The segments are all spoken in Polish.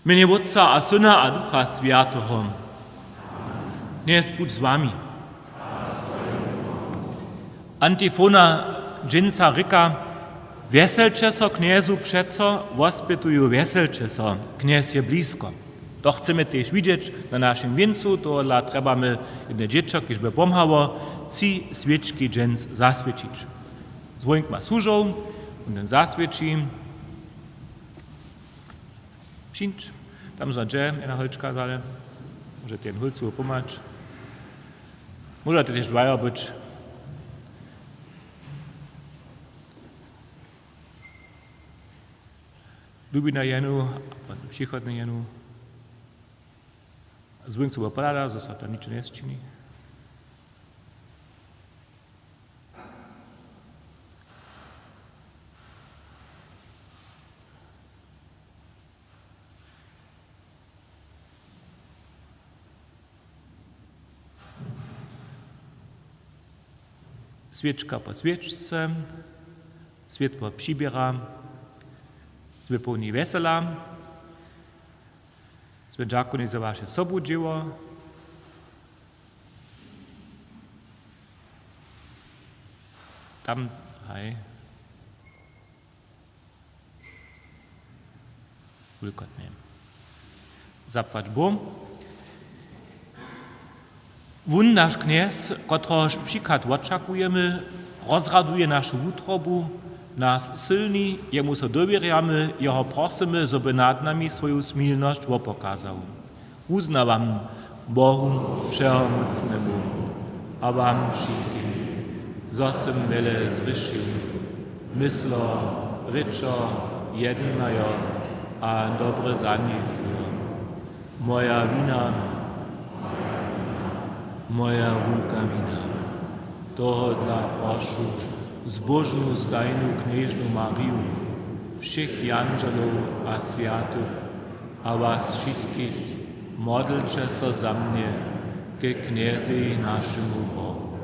Mene Otca a Syna a Ducha Sviatoho. Dnes buď s vami. Antifona dżinca ryka: Wieselcze so kniezu przeco, wospytuju wieselcze so, kniez je blisko. To chcemy też widzieć na naszym wieńcu, to dla trebamy jedne dziecko, kiż by pomhało, ci świeczki dżins zaswiecić. Zwołnik ma służą, und ten zaswieci. Przyjdź, tam za dżem, jedna holczka zale, może ten holcu pomać. Może to też dwaja być. Lubi na jenu, a przychod na jenu. Zwołnik sobie opada, został tam nic nie czyni. Świeczka po świeczce, światło przybiera, zwy pełni wesela, zwy dżakoni za wasze sobu dzieło. Tam, hej, wilkotnie. Zapłać Bom. Wun nasz kniez, kotroż przykład oczekujemy, rozraduje naszą utrobu, nas silni, jemu so dowierjamy, jeho prosimy, żeby nad nami swoją smilność pokazał. Uznawam Bohu Wszechmocnemu, a wam wszystkim, zosem wiele zwyższył, myslo, ryczo, jednajo, a dobre za nich. Moja wina, moja wulka wina. Toho dla prošu zbožnú stajnú kniežnu Mariu, všech angelov a sviatých a vás všetkých, modlite sa za mne ke kniezy našemu Bohu.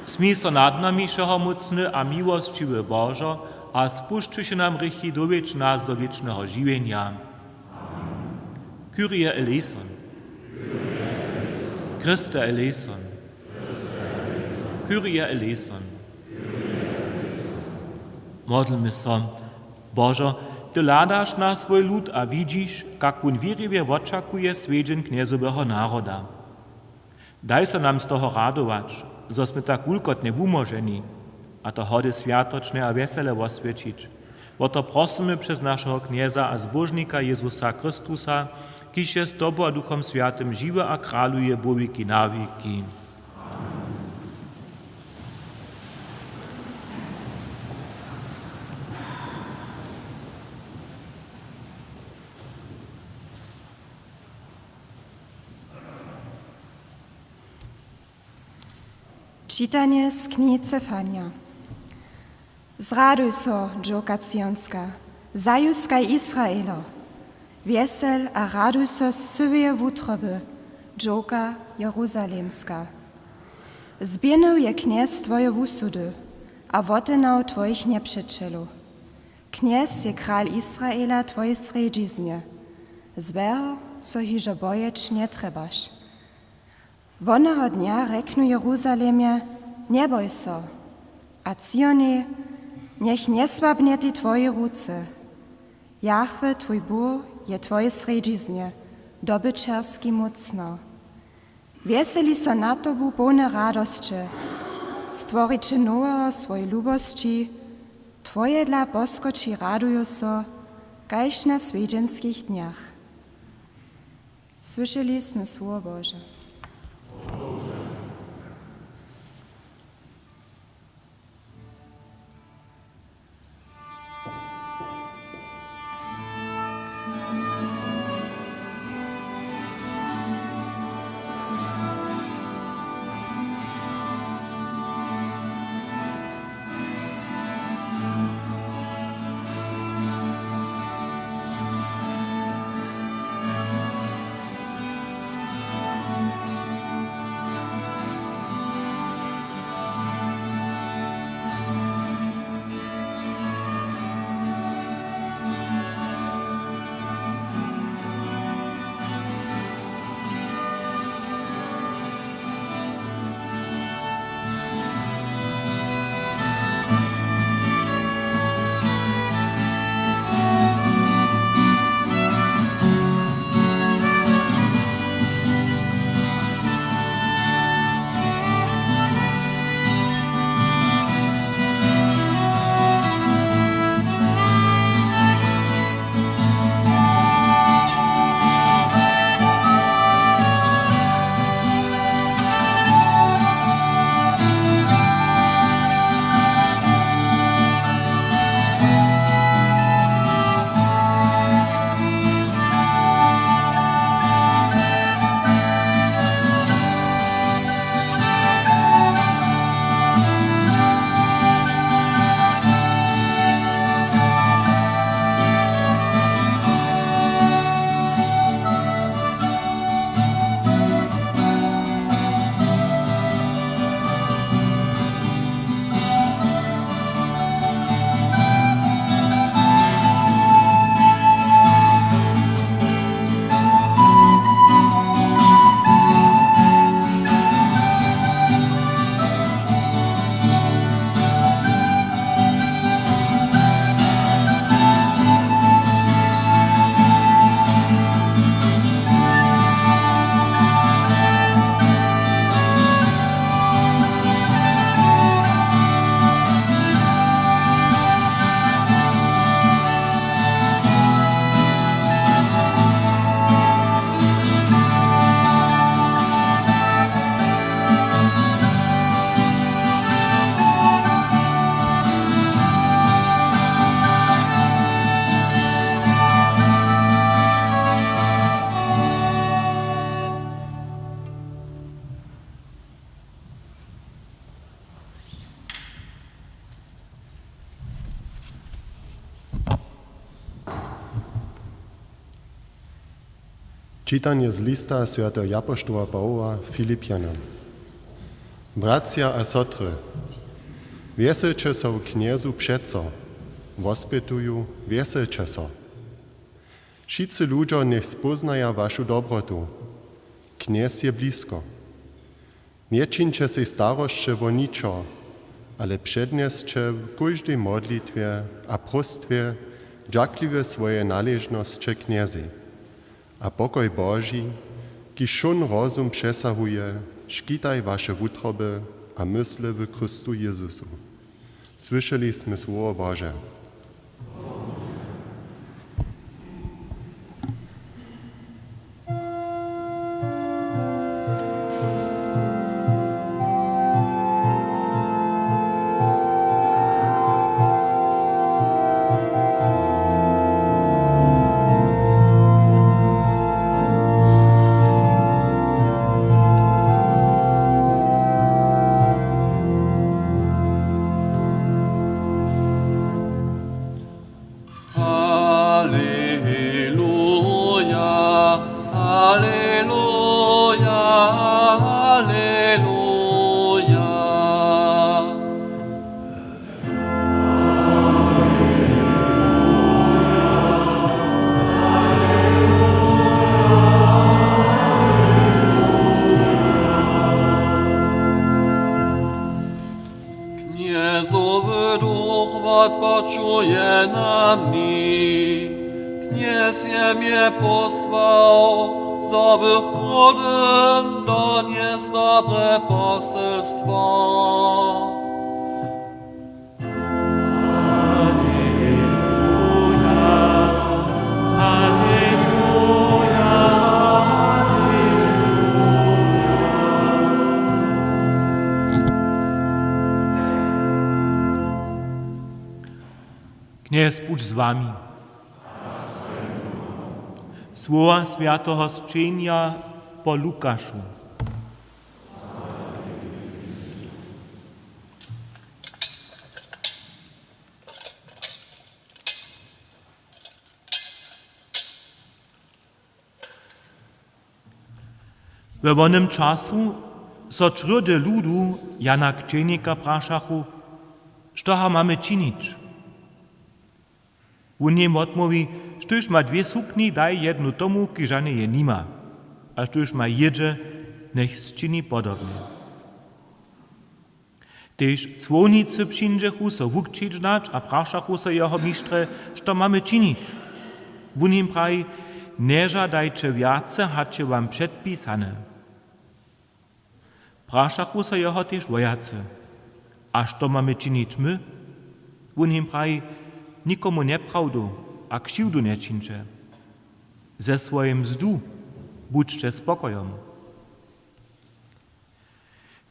Smí so nad nami všechomocný a milostivý Božo a spušťujte nám hriechy nás do wiecznego živěnia. Kyrie eleison. Christe eleison. Kyrie eleison. Modlmy se. Bože, Ty ladaš na svoj lud a widzisz, jak on wierliwie oczekuje swiedzen kniezowego naroda. Daj se nam z toho radować, że sme tak ulkotnie umożeni, a to hody światoczne a wesele oswiecić. O to prosimy przez naszego knieza a zbożnika Jezusa Chrystusa, kiż jest z Tobą a Duchom Światym żywy a kraluje po wieki na wieki. Czytanie z Knihy Cefania. Zraduj so, dżoka Cionska, zajuskaj Izraelo. Wiesel a raduj so z cywej wutroby, dżoka Jeruzalemska. Zbienuj je kniez twoje wusudy, a wotenał twoich nieprzeczelu. Kniez je kral Izraela twoje sredziznie. Zbero so hižo bojeć nie trebaš. Wonego dnia reknu Jeruzalemie, nie boj so, a Cionie, niech nie słabnie ty twoje ruce. Jahwe, twój Bóg, je twoje sredziznie, dobyczerski mocno. Wieseli so na tobu pełne radosće, stworiće nowego swojej lubości, twoje dla boskoči radują so, kajż na swiedzenskich dniach. Słyszeliśmy Słowo Boże. Čitanje z lista svätého apoštola Pavla Filipianom. Bracia a sotry, wieselcie sa u kniezu přeco, wospytuju, wieselcie sa. Wszyscy ludzie niech spoznają waszą dobrotu. Kniez je blisko. Nie czyńcie się starości o niczo, ale przedniescie w każdej modlitwie a prostwie dziakliwe swoje należności kniezy. A pokoj Boży, ki szun rozum przesahuje, szkitaj wasze wutroby a mysle w Chrystu Jezusu. Słyszeliśmy słowo Boże. Kniezowy duch odpoczuje na mnie. Kniez je mnie posłał, zabych godem donies dobre poselstwo. Kniez buď z wami. Słowa świętego zczynia po Lukaszu. We wonym czasu so črdy ludu Jana Kčenika praszachu, što mamy czynić. On jim odmówi, štož ma dwie sukni, daj jednu tomu, ki žane je nima, a štož ma jedzie, nech zčini podobnie. Tež cwonicy przyndžechu so wukčić znać, a praszachu so jeho mistrze, što mamy czynić. On jim pravi, ne žadajcie viace, hače wam předpisane. Praszachu so jeho tež vojace, a što mamy czynić my? On jim pravi, nikomu nepravdu a křivdu nečinče. Ze svojim mzdu buďte spokojom.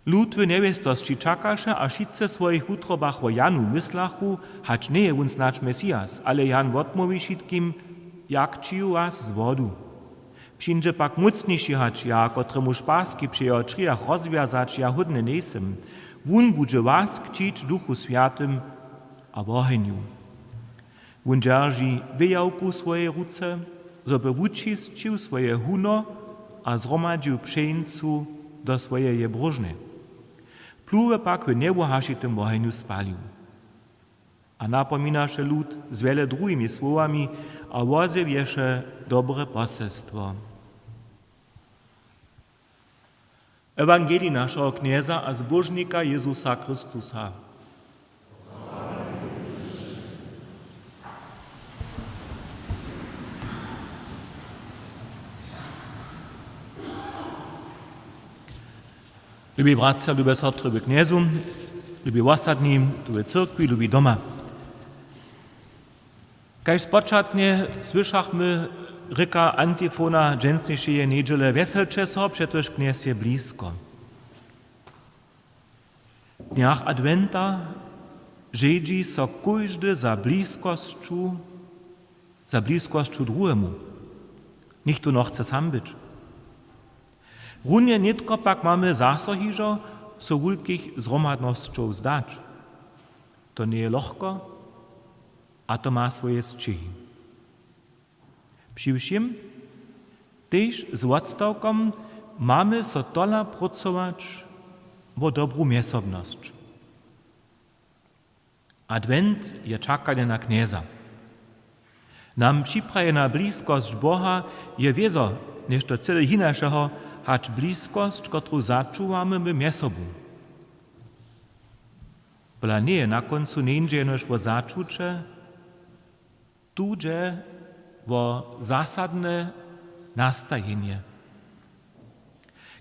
Lud w niewistości czakaše a šice svojich utrobach o Janu myslachu, hać nie je on snacz Mesias, ale Jan odmówi šitkim, jak čiju was z wodu. Přinže pak mocniejszy hać ja, kotremu špaski przy jeho črijach rozwiązać ja hodne nesem. Wun budže was kčić Duchu Światym a wohenju. Wun dzierži wyjałku swoje ruce, zoby wučisčił swoje huno a zromadził pšeńcu do swojej brożny. Pluwe pak w niewohašitym wohenju spalił. A napominaše lud z wiele drugimi słowami a wozewieše dobre poselstwo. Ewangelii naszego knieza a zbożnika Jezusa Chrystusa. Lubi bracia, lubi sestry, lubi kniezu, lubi ostatni, lubi cyrkwi, lubi doma. Kaž spočatnie słyszachmy ryka antifona dżęsniejszej niedziele weselcie so, przecież kniez je blisko. Dniach Adventa żedzi so każdy za bliskosću drugiemu. Nicht tu noch chce sam być. Runie nitko pak mamy zasohižo so wulkich zromadnosćov zdać. To nie je lohko, a to ma swoje zczyhi. Přiwším, Tež z odstavkom mamy so tola pracować o dobrą miesobność. Advent je czakanie na knieza. Nam připrajena bliskość Boha je wiezo, než to cyle inašeho, hać bliskość, którą začuvamy my miesobu. Bla nie na koncu neńdzie nož o začucze, tuže o zasadne nastajenie.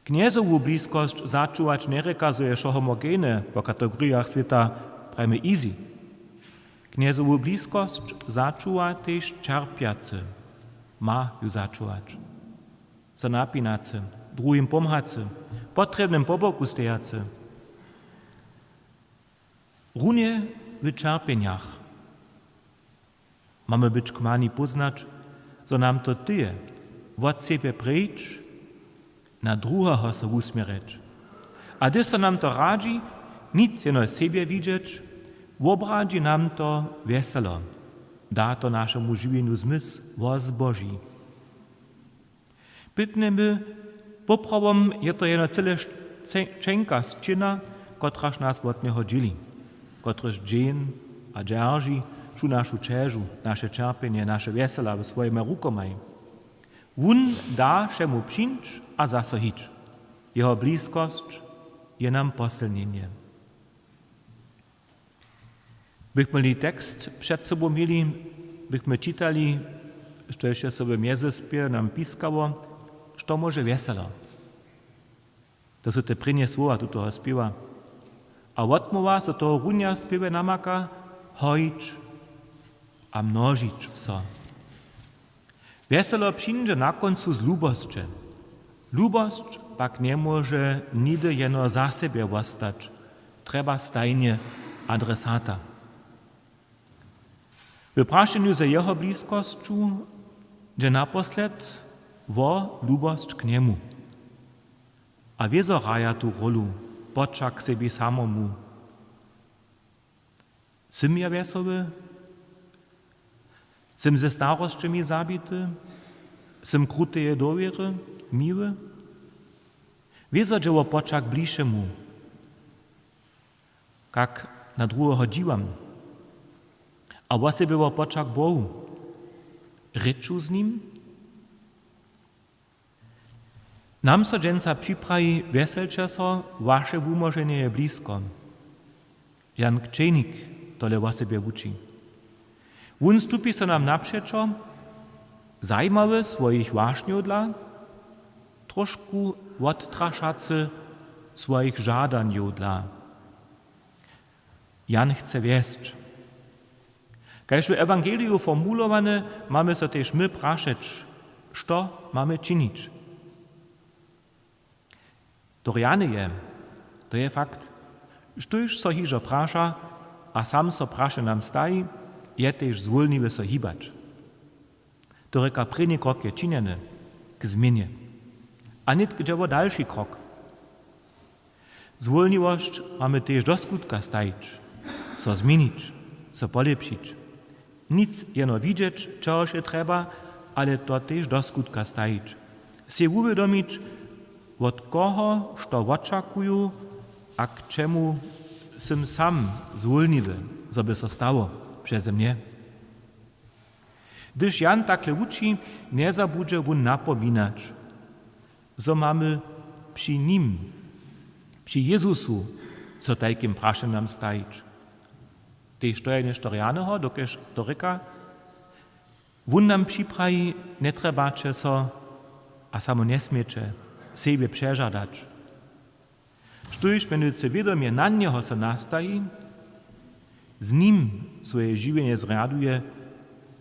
Kniezowu bliskość začuwać nie rekazuje homogene po kategoriach świata prajmy easy. Kniezowu bliskość začuwa też czerpiacy, ma ju začuwać. So napinacy, drugim pomhacy, potrzebnym po boku stejacy. Runie w czerpieniach. Mamy być kmani poznać, so nam to tyje, od siebie pryć, na drugiego se usmiereć. A gdy so nam to radzi, nic jeno siebie widzieć, obradzi nam to weselo, da to naszemu żywieniu zmysł wozboži. Pytnemy, poprawom je to jeno cyle čenka z čina, kotraž nas od neho dzieli, kotraž dżen a dzierži všu našu čežu, naše čerpenie, naše vesela v svojime rukomaj. Wun da šemu přinč a zase hič. Jeho blízkost je nam posilnenie. Bychmy li tekst przed sobą mieli, bychmy czytali, što jeszcze sobie miezespie nam piskało, što może weselo. To są te prynie słowa tutoho spiewa. A odmowa so toho runia spiewe namaka hojč a množič so. Weselo przyjdzie na końcu z lubosće. Lubost pak nie może nigdy jeno za siebie ostać. Trzeba stajnie adresata. W praszeniu za jeho bliskościu, że naposled wo lubost k niemu. A wiezo raja tu rolu, počak sebi samomu. Sym ja wesoły? Sym ze starościami zabity? Sym kruteje dowiery, miły? Wiezo dzieło počak bliższemu, jak na drugiego dziwam. A o sobie wo počak Bohu. Ryczu z nim? Nam so dżęca připraji weselče so, wasze wumożenie je blisko. Jan Kčejnik tole o sobie uči. Wun stupi so nam naprzeczo, zajmawy swoich waśniów dla, troszku odtraszacy swoich żadaniów dla. Jan chce wiesć. Kajż w Ewangeliu formulowane mamy so też my praszeć, što mamy czynić. Doriany je, to je fakt, štož so hižo praša, a sam so praše nam staji, je tež zwolniwy so hibać. To reka prynny krok je činjene, k zmienie. A nit gdziewo dalszy krok. Zwolniwość mamy tež do skutka stajić, so zmienić, so polepšić. Nic jeno widzieć, czego się trzeba, ale to tež do skutka stajić. Se uwiadomić, od koho, što očakuju, a k čemu sam sam zwolniwy, co by so stało przeze mnie. Gdyż Jan takle uči, nie zabudże wun napominać, so mamy przy nim, przy Jezusu, co tajkim prasze nam stajić. Tež to je nešto realného, dokež to reka, wun nam připraji, ne trebače so, a samo nesmieče, sebe przeżadać. Štož menujúce vedomie na neho sa nastají, z ním svoje živenie zraduje,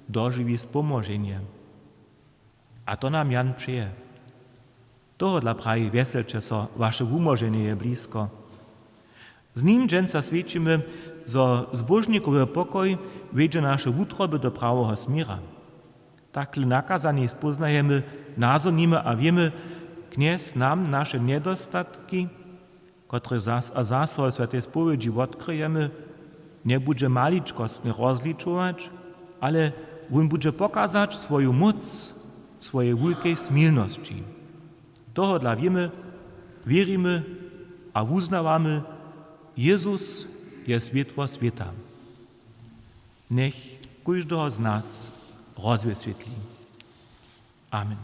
doživí spomoženie. A to nám Jan přeje. Tohodla prají veselče so, vaše umoženie je blízko. Z ním dženca svedčíme, zo zbožníkový pokoj vedže naše útroby do pravého smíra. Takhle nakazaní spoznajeme, nazorníme a vieme, kniez nam naše nedostatki, które zas a zas v Svetej spowiedzi odkryjemy, nie bude maličkostne rozličować, ale on bude pokazać swoją moc, swojej wielkiej smilności. Toho dla wiemy, wierimy a uznawamy, Jezus je światło świata. Niech każdego z nas rozwyświetli. Amen.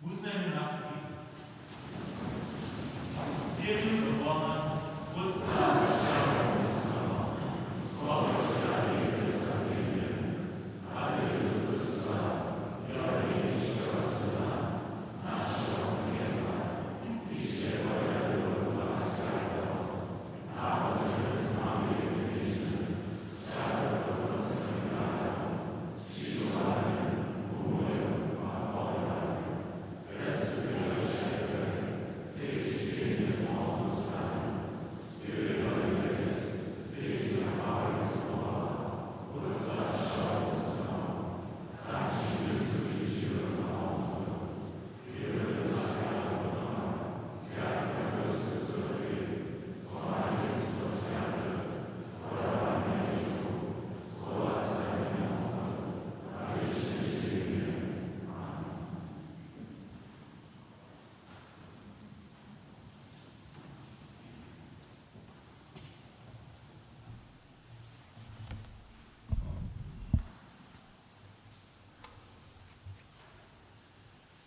Uznajmy nasze wierzymy do Boga, Ojca,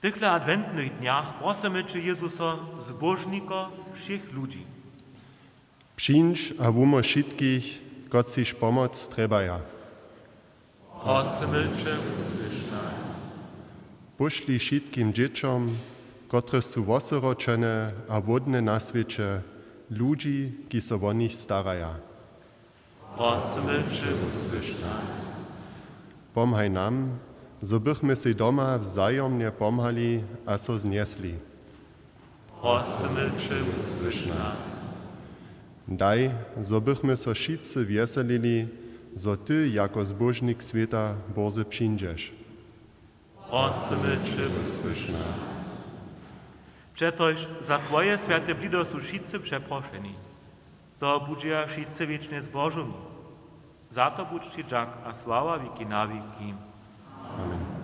W tych adwentnych dniach prosimy Cię, Jezusa, zbożnika všech ludzi. Przyjdź a wumo wszystkich, kociż pomoc trebaja. Prosimy Cię, usłysz nas. Poszli wszystkim dzieciom, które są wosoroczone a wodne na świecie, ludzi, ki so o nich staraja. Prosimy Cię, usłysz nas. Pomhaj nam, so bychmy si doma wzajemnie pomhali a so zniesli. Prosimy Cię, usłysz nas. Daj, so bychmy so wszyscy wieselili, so Ty jako zbożnik świata Boże przyjdziesz. Prosimy Cię, usłysz nas. Przetoż za Twoje święte blido są wszyscy przeproszeni. So budzia wszyscy wiecznie zbożomi. Za to budź Ci dziak a sława wieki na wieki. Amen.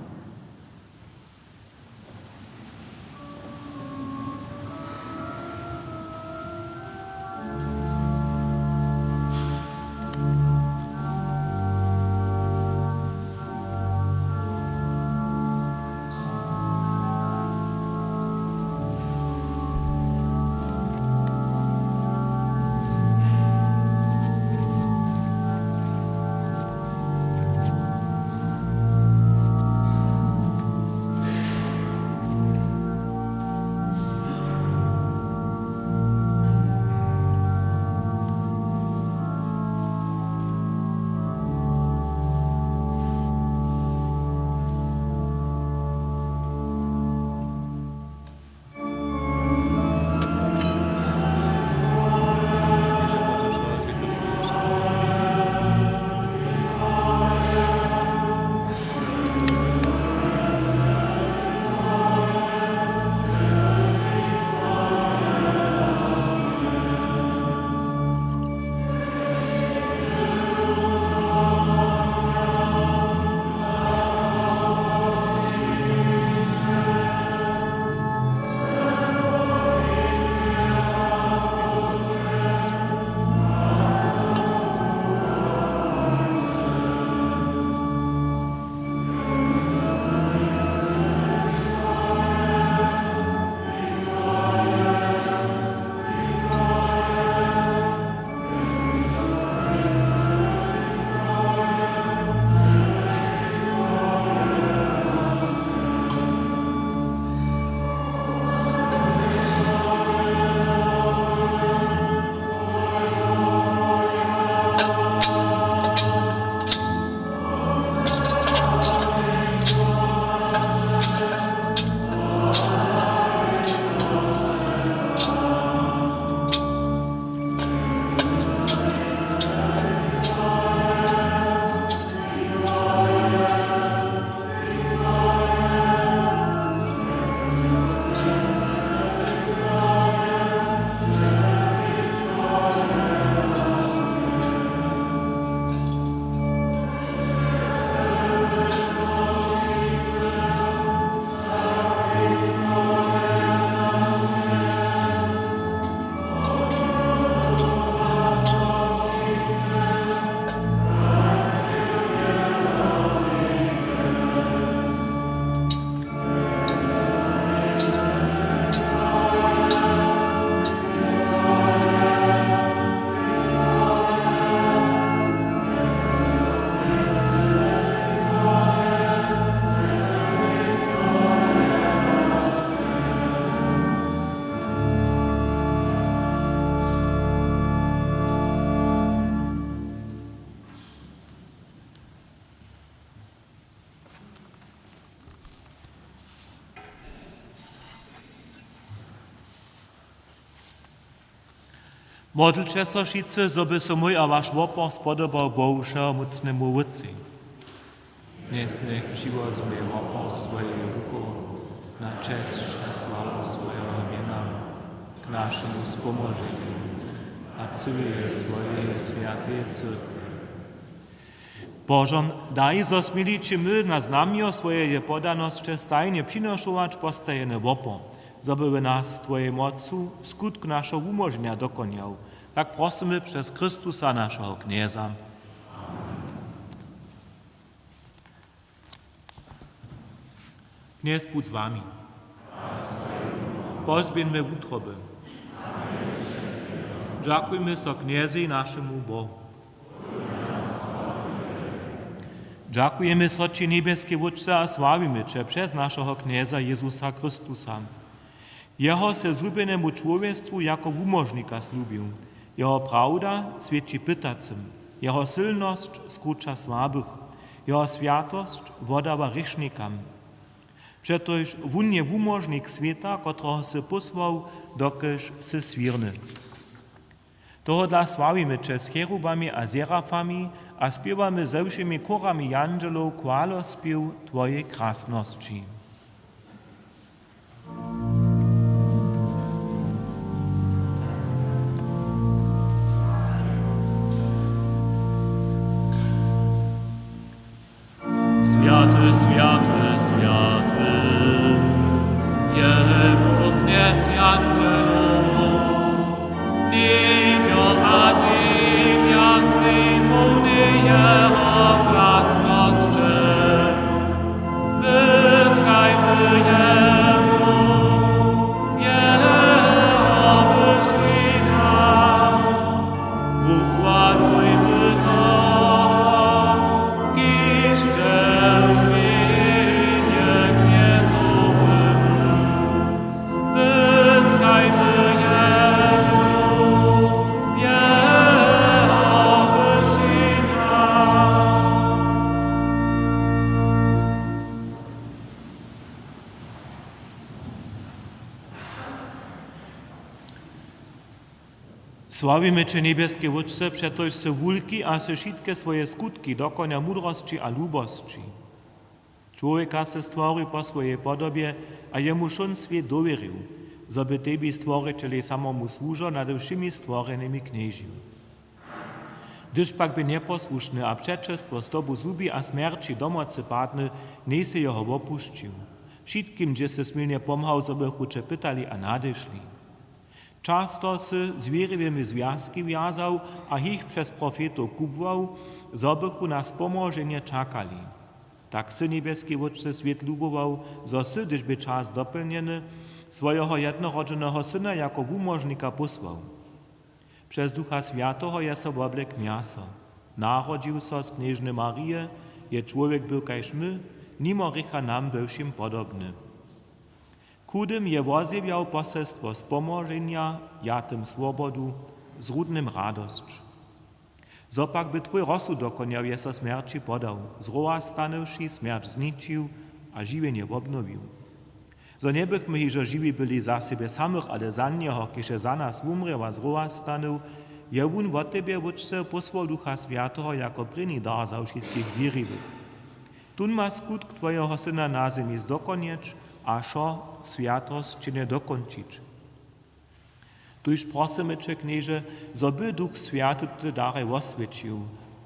Modlcie so šice, zoby so mój a váš opor spodobal Bohušeho mocnému Otci. Dnes nech přivozme opor svojej rukou na čest a slavu svojho mena k našemu spomoženiu a celé svojej sviatej cirkvi. Božom, daj zosmili, či my na znamio swojej podanosće stajnie přinošovač postajene opor, zoby nas Twojej mocu skutk našeho umožnia dokonjał. Tak prosimy przez Chrystusa naszego Knieza. Kniez bud z wami. Pozbieńmy utroby. Dziękujmy so Kniezi naszemu Bohu. Dziękujemy so Ci niebieskie Wódce a sławimy Cię przez naszego Knieza Jezusa Chrystusa. Jeho se zlubenemu człowiectwu jako umożnika zlubił. Jeho prawda świeci pytacym. Jeho silność skrucza słabych. Jeho światość wodawa rysznikam. Przetoż wun je umożnik świata, którego se posłał, dokeż se swirny. Toho dla sławimy Cię z cherubami a serafami a śpiewamy ze všemi chórami angelów chwalospiew Twojej krasności. Światy, światy, światy, je Bóg kniez angelów, niebio a ziemia slimuny Jeho krasności. Wyskajmy Jemu, Jeho wyślina, układujmy to, Sławimy Cię, niebieskie Wódce, przetoż se wulki a se wszystkie swoje skutki dokonia mudrości a lubości. Człowieka se stworzy po swojej podobie, a jemu szon swiat dowierzył, zoby Tebi stworzycieli samomu służo nad wszymi stworzonymi kniežił. Gdyż pak by nieposłuszny, a przeczestwo z Tobu zubi a śmierci domocy padny, nie se jeho opuścił. Wszystkim, gdzie se smilnie pomhał, zoby chucze pytali a nadeszli. Často se zwierzywymi związki wiązał, a ich przez profetów kubwał, zobychu na spomożenie czakali. Tak se niebieski Wódce swiat lubował, zo se, gdyż by czas dopełniony, swojego jednorodzonego syna jako umożnika posłał. Przez Ducha Świętego je so oblek miaso. Narodził so z knieżny Maryje, je człowiek był kajż my, nimo rycha nam bywszym podobny. Kudym je wozjewiał poselstwo spomożenia, jatym swobodu, zrudnym radość. Zopak by Twój rozsud dokoniał, je so śmierci podał, zroła stanąwszy, śmierć zničił, a żywienie obnowił. Zo nie bychmy hižo žiwi byli za siebie samych, ale za Nieho, kiedy za nas umrał a zroła stanął, je wun od Tebie Wódce posłał Ducha Świętego jako první dar za wszystkich wiernych. Tun ma skutk Twojego Syna na ziemi zdokonieć, a šo światost Cię nie dokończyć. Tuż prosimy Cię, Knieże, zoby Duch Święty te dary oswiecił,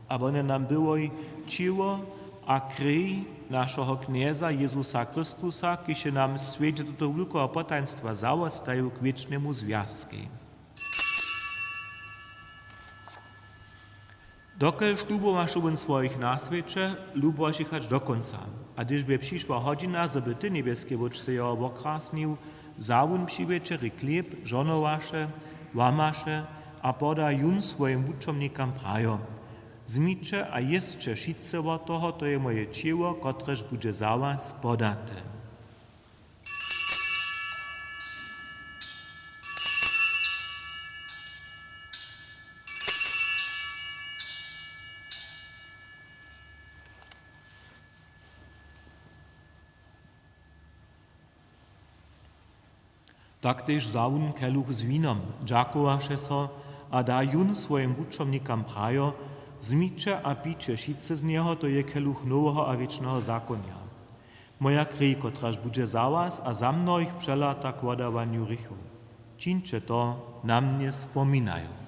a one nam było i ciło a krwi naszego Knieza Jezusa Chrystusa, kiedy nam świeci do tego wielkiego potaństwa zaostają k wiecznemu związki. Dokelž lubowaš ubin svojich nasvědče, luboš ich až do konca. A když by přišla hodina, zoby ty niebieskie Wódce jeho okrasnił, zawun přivečeri chlieb, žonovaše, vamaše a poda jun svojim učomnikam prajo. Zmiče a jestče šice od toho, to je moje ciało, kotrež bude za vás podate. Taktéž zawun keluch z vínom, džakovaše so a da jun svojim wučomnikam prajo, zmiče a piče šice z niego, to je keluch nowego a wiecznego zakonia. Moja krij, kotraž budže za was a za mnohých přelata k vodavanju rychu. Činče to na mnie spominają.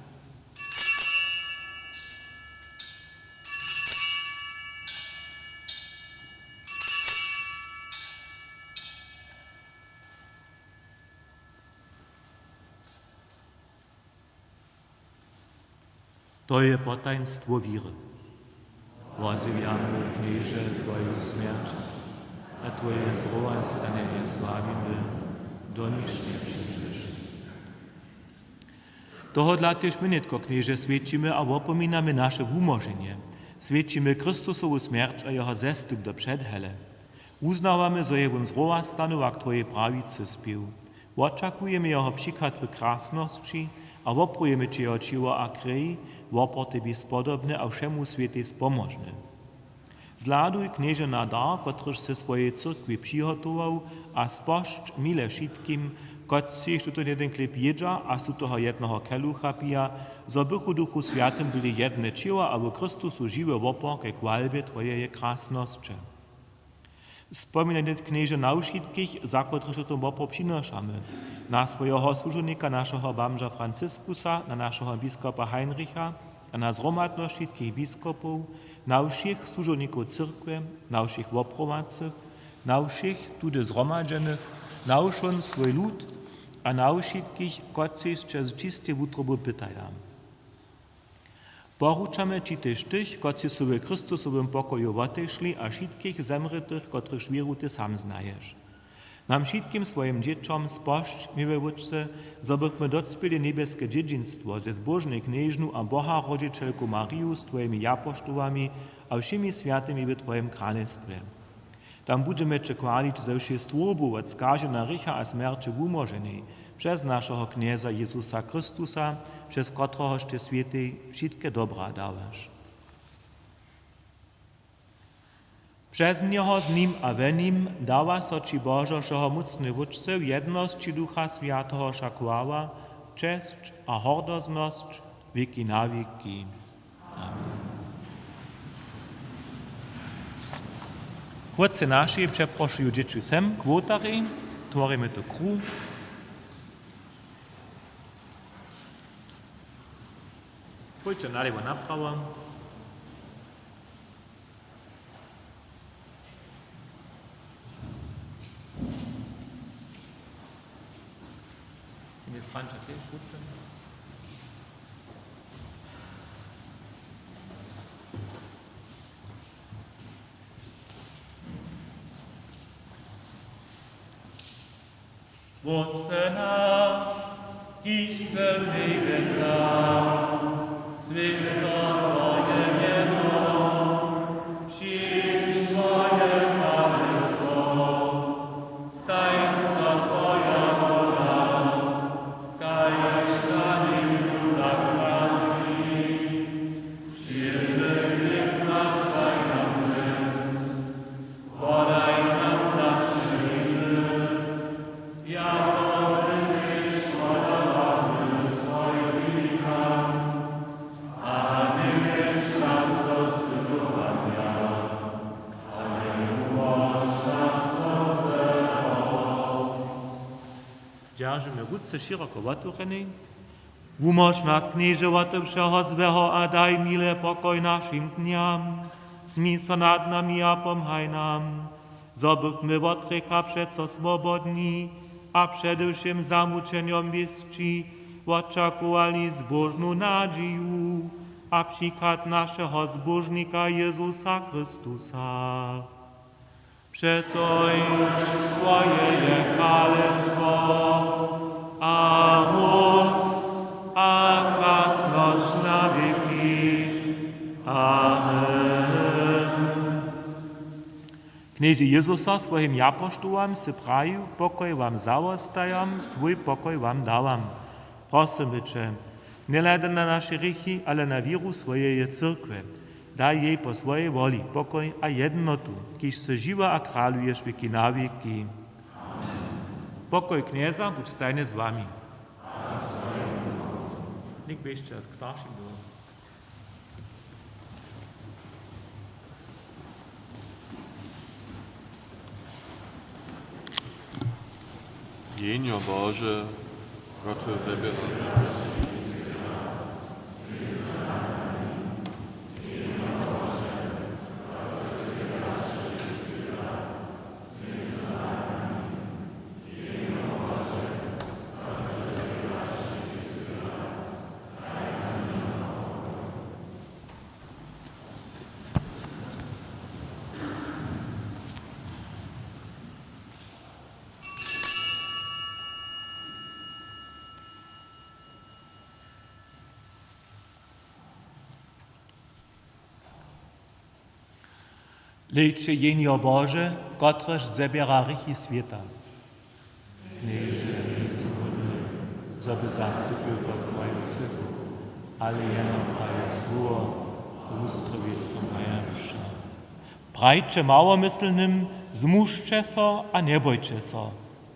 To je potajnstvo víry. Wozywiamy, knieże, Twoją śmierć, a Twoje zrówastanie sławimy, do niż nie przyjdziesz. Toho dla też my netko, knieże, świadczymy a opominamy nasze wumożenie. Świadczymy Chrystusową śmierć a Jeho zestup do przedhele. Uznawamy, że je on zrówastanu, jak Twoje prawicy spił. Oczekujemy Jeho przykład w krasności, a oprujemy Ci Jeho ciło a krwi, wopor Tebie spodobne a všemu svete spomožne. Zladuj knieže na dar, kotryž se svojej cyrkvi přihotoval a spošť mile šitkim, kot si ešte to jeden klep jedža a su toho jednoho kelucha pija, zo bychu duchu sviatem byli jedne čiva a v Kristusu žive wopor ke kvalbe Tvojeje krasnosće. Spominajte knieže na ušitkich, za kotryž to wopor přinošamy. Na svojho služebnika, našeho bamža Franciskusa, na našeho biskupa Heinricha, a na zhromadność všetkých biskupov, na všech služebnikov cyrkve, na všech woprowadzych, na všech tudy zhromadžených, na všon svoj lud a na všetkých, kotci z čisté wutrobu pytaja. Poručamy Ci też tych, kotci su w Chrystusowym pokoju otešli a všetkých zemrytych, kotrych wieru Ty sam znajesz. Nam všetkým svojim dzieciom spošť mi we wučce, zobychmy docpili niebieskie dziedzictwo ze zbożnej knieżnu a Boha rodzicielku Mariju z Twoimi japoštowami a všimi światymi w Twoim królestwie. Tam budeme czekalić ze všej stworbu od skažena rycha a smерci wumoženej przez naszego knieza Jezusa Chrystusa, przez kotrohoż Ty świętej wszystkie dobra dawasz. Przez Niego z Nim a we Nim dawa so Ci Bożo, šeho mocny wučce w jedności Ducha Świętego szakłała, cześć a hordozność wieki na wieki. Amen. Chłopcy nasi przeproszują dzieci sem, kwotary, tworzymy to kruh. Pójdźcie na lewo, na prawo. Jest Francia też, Schutze. Otče náš, kiž se v nebesách, světlo Tvoje jméno, přijď Tvoje království, staň se Tvoja vůle, kajž na nebi tak na zemi. Všimny chléb náš daj nám dnes, podaj nám naše viny, jako my tež podáváme svojim vinám, a nevěř nás do zpytovania, ale uvož nás od zlého. Dzierżymy ruce široko otvorený. Umož nás, knieže, od všeho zlého a daj milé pokoj našim dňam. Smí se nad nami a pomhaj nám. Zobychmy od hrycha přeco svobodní a především zamučeniom věstí očakovali zbožnou nadzieju a příklad našeho zbožníka Jezusa Chrystusa. Přetož Tvoje je królestwo a moc a krásnosť na věky. Amen. Knieži Jezusa svojim japoštůvam se praju, pokoj vám zawostajam, svůj pokoj vám dawam. Prosimy Cię, nie lejde na naše rychy, ale na víru swojej cyrkve. Daj jej po swojej woli pokoj a jednotu, kiž se žiwa a králuješ věky na věky. Pokoj knieza, buď stajne z wami. Nick biește k starším do. Jenio Boże, który wybierasz. Liczy jenio Boże, kotreż zebiera rychy świata. Nieże Jezu zoby zastupił pokojcy, ale jeno prawie słowo ustrowie majarsza. Prajcze małomyslnym, zmuszcze so, a nie bojcie so.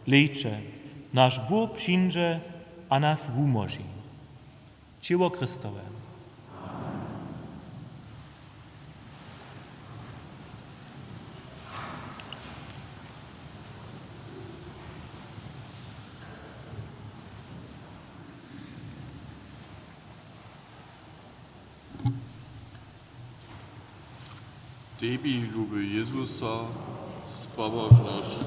Liczy, nasz Bóg przyjdzie, a nas umoży. Ciło Chrystowe. Tebi lubię Jezusa z pobożnością.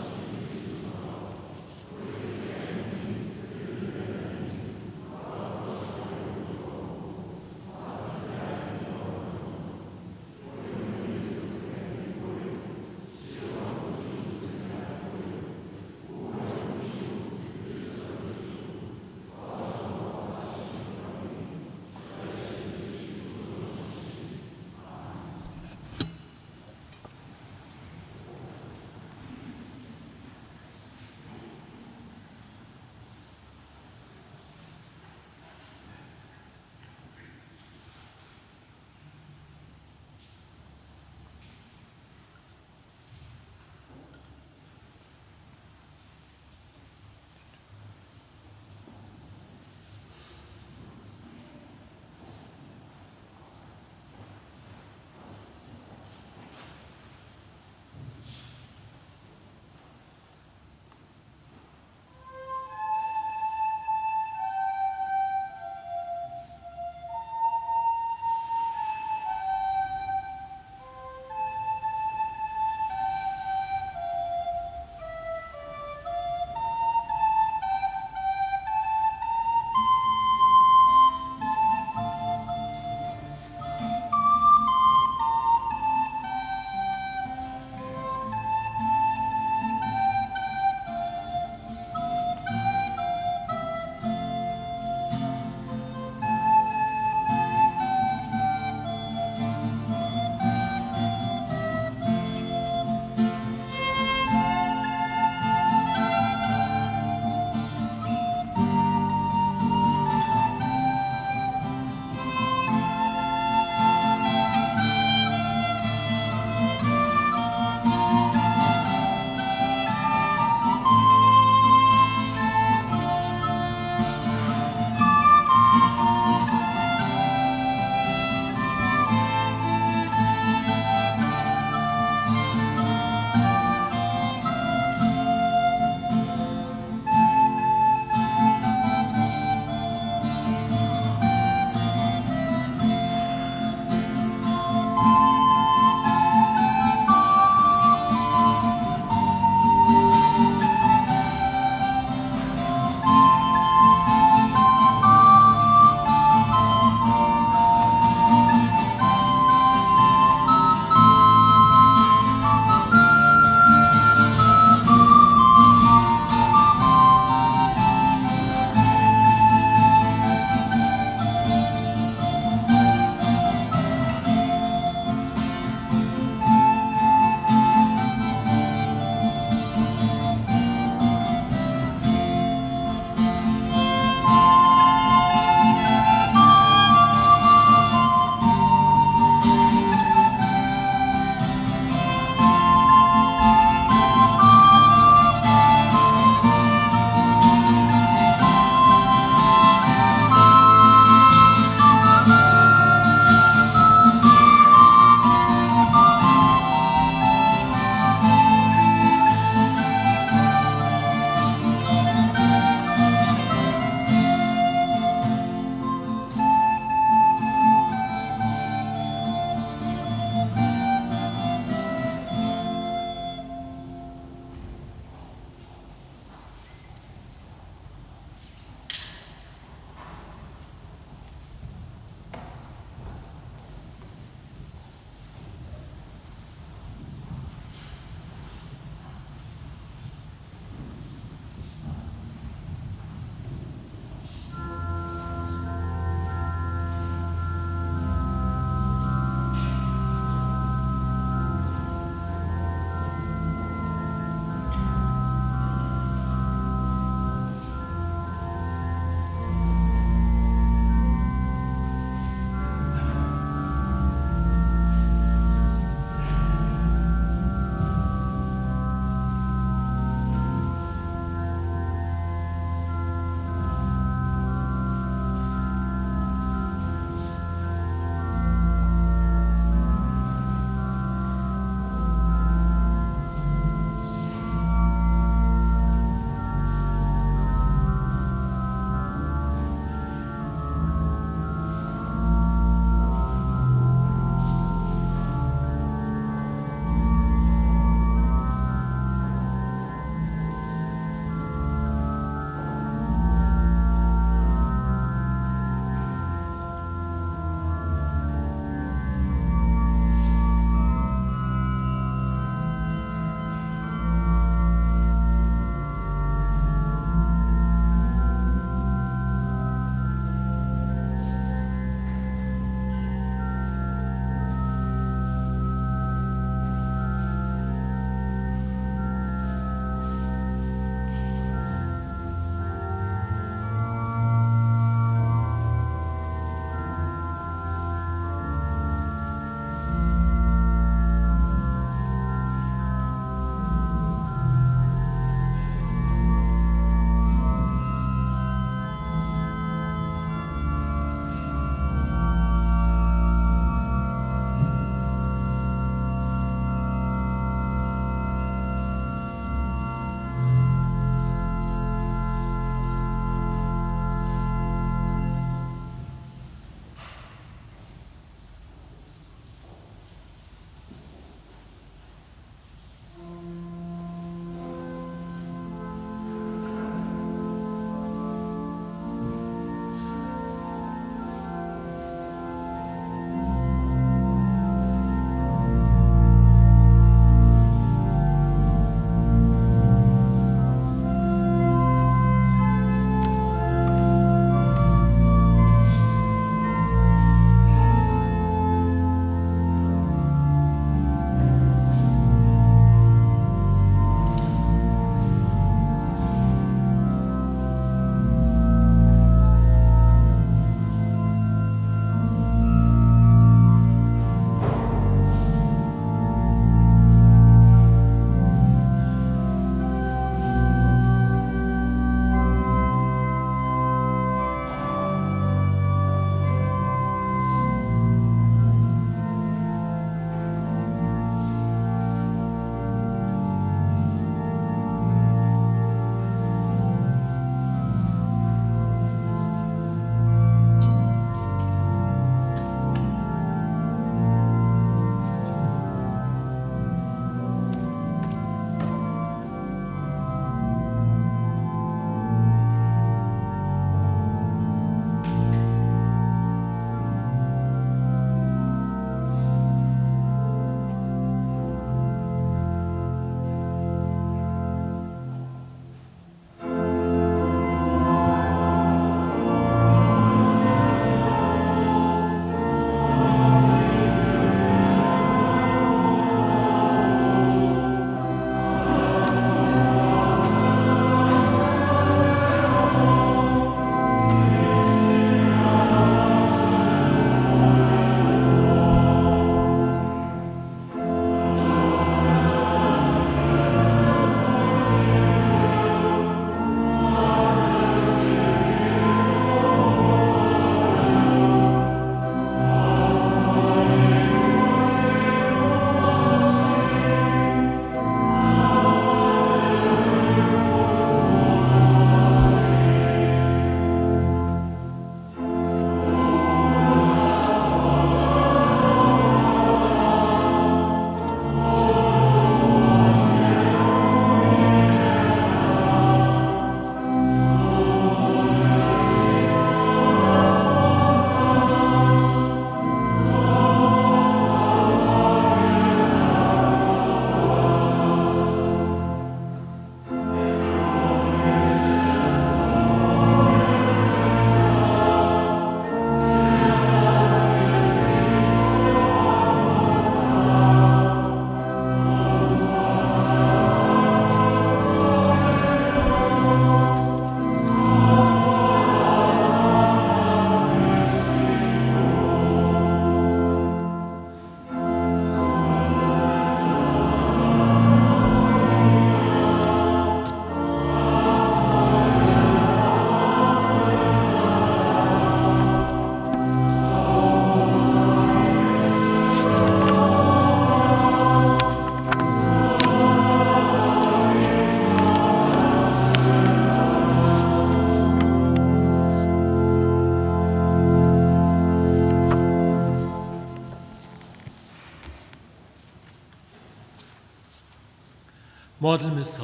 Modlmy się.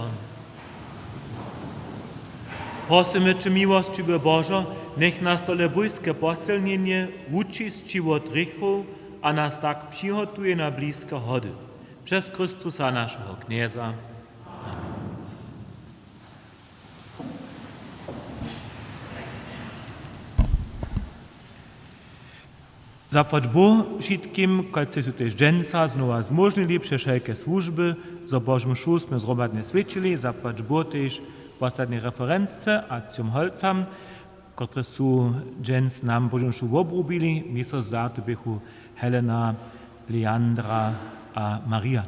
Prosimy Cię, miłościwy Boże, niech nas dole bójskie posilnienie uczyści od grzechów, a nas tak przygotuje na bliskie hody. Przez Chrystusa naszego Knieza. Zapłać Bóg wszystkim, którzy są też dżęca, znowu zmożnili przez wszelkie służby, za Bożym Szu jsme zrobadnie świecili, zapłać Bóg też w ostatniej referencce a tym holcam, które są dżęc nam Bożym Szu obrubili, miejsce zdaty bychu Helena, Leandra a Maria.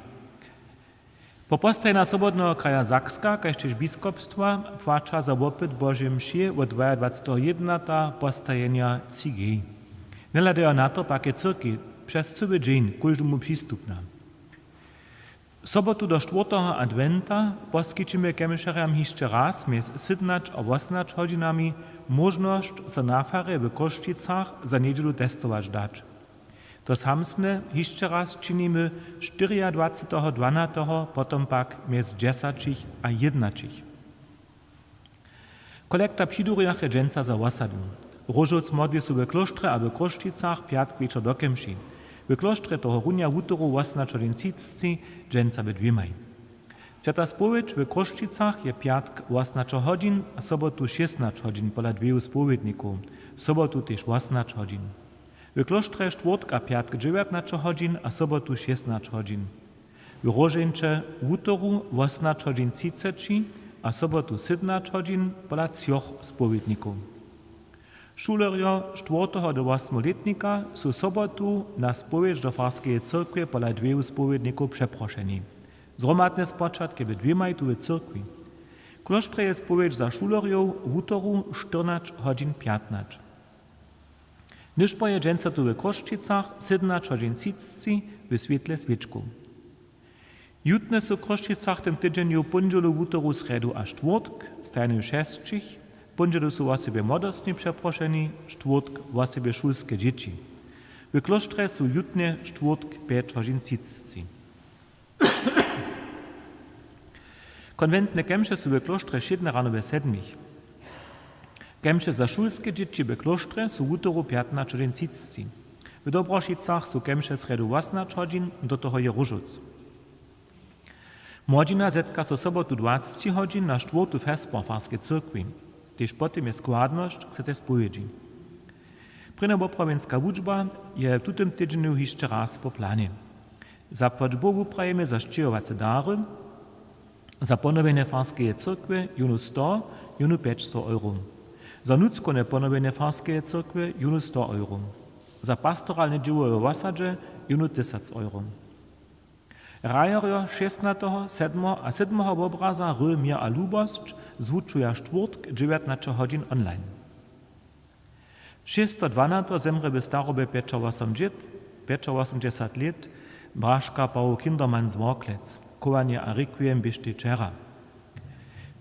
Po postajna sobotnego kraja Zakska, kaž też biskupstwa, płacza za opyt Bożej mszy od 22. postajenia cigej. Nehledajo na to, pak je cyrki przez cały dzień każdemu przystupna. Sobotu do 4. adwenta poskyczymy kemšeriam jeszcze raz między 17 a 18 godzinami możność za nafary w Koszczycach za niedzielu testować dać. To samsne jeszcze raz czynimy 24.12, potem pak między 10 a 11. Kolekta przydurjach je dżęca za osadu. Różoc modli są w klosztrze a w Koszczycach piatk wieczor do kemši. W klosztrze toho runia wutoru 18.30 dżęca we dwiemaj. Święta spowiedź w Koszczycach je piatk 18 godzin, a sobotu 16 godzin pola dwiju spowiedników. Sobotu też 18 godzin. W klosztrze czwartek a piatk 19 godzin, a sobotu 16 godzin. W Rożeńcze wutoru 18 godzin 30, a sobotu 17 godzin pola 3 spowiedników. Šulerjo 4. do 8-letnika są sobotu na spowiedź do Farskiej Cyrkwy pola 2 spowiedników przeproszeni. Zromadne spoczatki w 2 tu w cyrkwi. Klosztre je spowiedź za šulerjów w utoru 14:15. Nyż pojedzenca tu w Koszczycach 17:30 w świetle świeczku. Jutne są w Koszczycach tym tydzieniu pondzielu w utoru sredu a czwartek, stajny 6. Pondzielu są osobie młodostni przeproszeni, czwartek osobie szulskie dzieci. W klosztrze są jutne czwartek 5:30. Konwentne kemše są w klosztrze 7 rano we 7. Kemše za szulskie dzieci w klosztrze są w utoru 15:30. W Dobrošicach są kemše sredu 18 godzin, do toho je Różoc. Młodzina zetka so sobotu 20 godzin na 4. festbal Farskiej Cyrkwi. Tež potem je składność k te spowiedzi. Prynoboprawieńska wuczba je w tym tydzieniu jeszcze raz po planie. Zapłać Bogu prajemy za szczyrowace dary, za ponowienie Farskiej Cyrkwy junu 100, junu 500 euro. Za nuckone ponowienie Farskiej Cyrkwy junu 100 euro. Za pastoralne dzieło w osadzie junu 1000 euro. Rajerjo 16., 7. a 7. obraza Ry, Mir a Lubost zwučuja czwartek 19 godzin online. 6.12. zemre w starobie 85 lat Braška Paul Kindermann z Worklec. Kowanie a requiem biešte včera.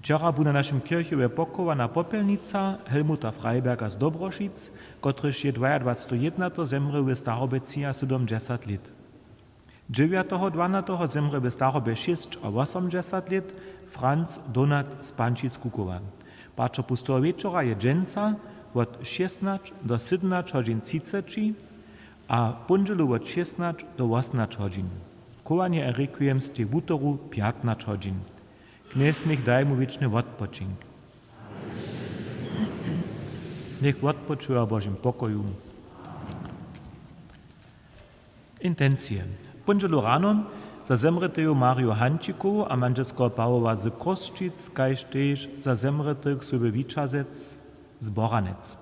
Včera bu na naszym kirchowie pokowana popelnica Helmuta Freiberga z Dobrošic, kotryż je 22.1. zemre w starobie 70 lat. 9.12. zemre w starobie 86 lat Franz Donat z Pančic-Kukova. Patrzo pustого wieczora je dżęca od 16 do 17:30, a pondzielu od 16 do 18 godzin. Kowanie requiem z tych wutoru 15 godzin. Kniez niech daj mu wieczny odpoczynk. Niech odpoczywa w Bożym pokoju. Intencje. Pondzielu rano za zemretego Mario Hančikovu a manželského Pavla z Koščic, kaž tež za zemretych Sylwy Wiczazec z Boranec.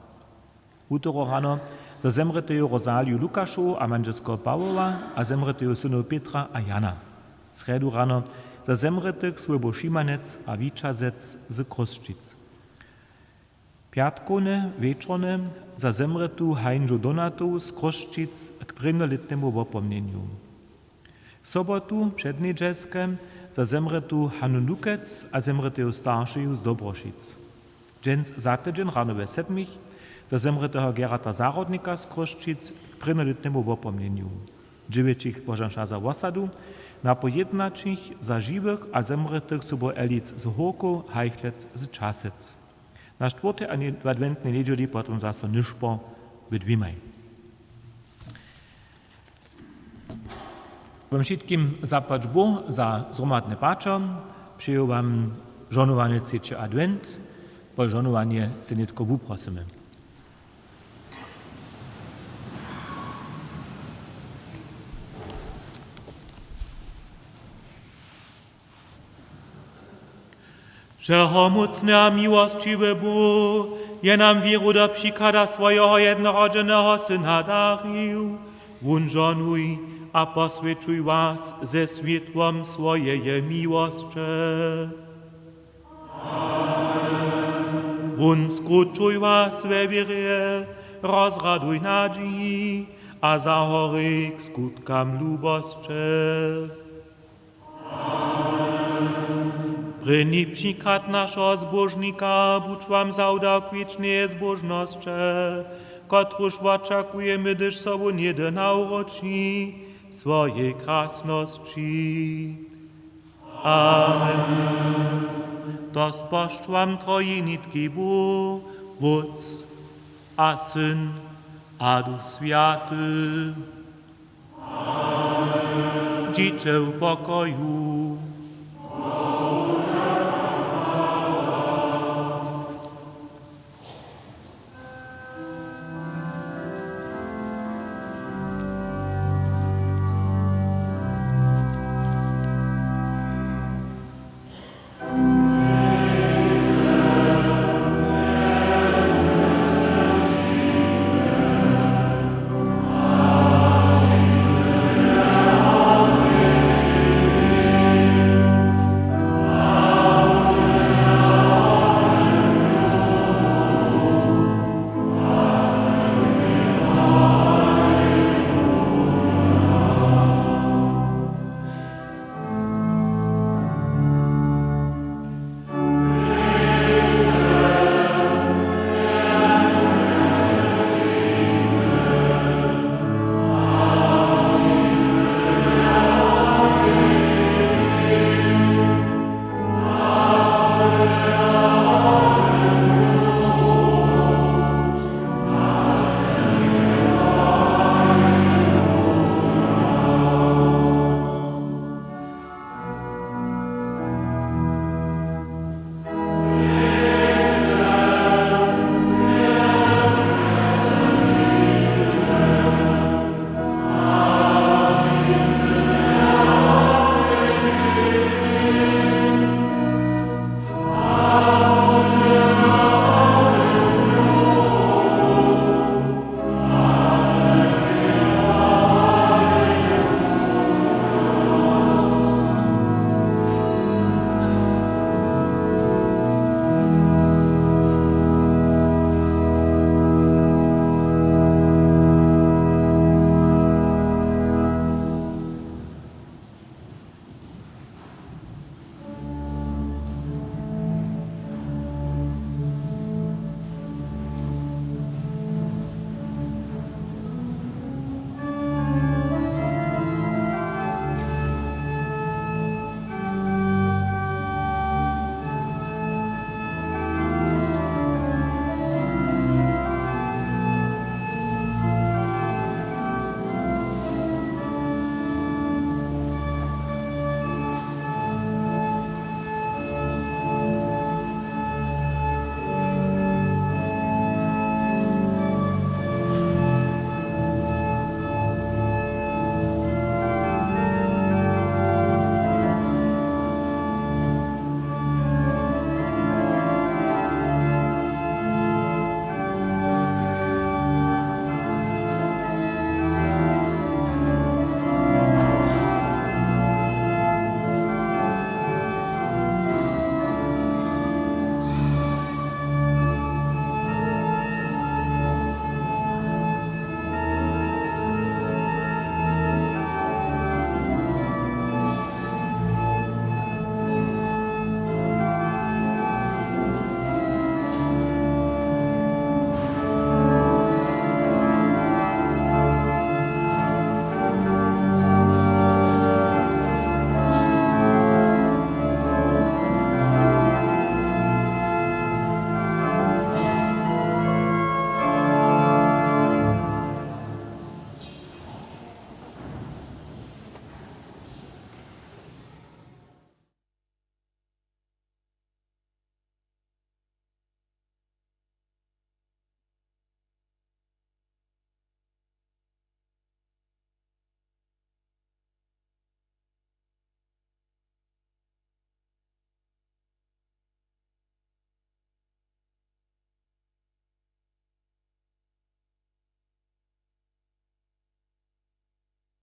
Utoro rano za zemretego Rosaliu Lukaszovu a manželského Pavla a zemretego synów Petra a Jana. Sredu rano za zemretych Sylwy Šimanec a Wiczazec z Koščic. Piatkone wieczorne za zemretu Heinzu Donatu z Koščic k prvnoletnemu opomnieniu. Sobotu przedniedzielskie za zemretu Hanu Lukec a zemretego starszego z Dobrošic. Dżęc za tydzień rano we 7 za zemretego Gerata Zarodnika z Koščic k prvnoletnemu opomnieniu. dziewięcich pożąsza za osadu, na pojednaczych za żywych a zemrytych subo elic z Horku, Hajchlec z Czasec. Na czwartej adwentnej niedzieli potem zase niszpo bydwimaj. Wam wszystkim zapłać Bóg za zromadne pacze, przyjął wam żonowanie trzeci adwent, bo żonowanie cenitko wuprosimy. Wszechomocny a miłościwy Bóg je nam wiru do przykłada swojego jednorodzonego Syna darił. Wunżonuj a poswieczuj was ze światłem swojej miłości. Wun skruczuj was we wierze, rozraduj nadziei, a zahory k skutkam lubości. Pryni przykład naszego zbożnika, bucz wam zaudał wiecznej zbożności, kotruż oczekujemy, gdyż sobą nie nauroczy swojej krasności. Amen. To spoštvam trojinitki Bóg, Wódz, a Syn, a Duch Święty. Amen. Dziecię pokoju.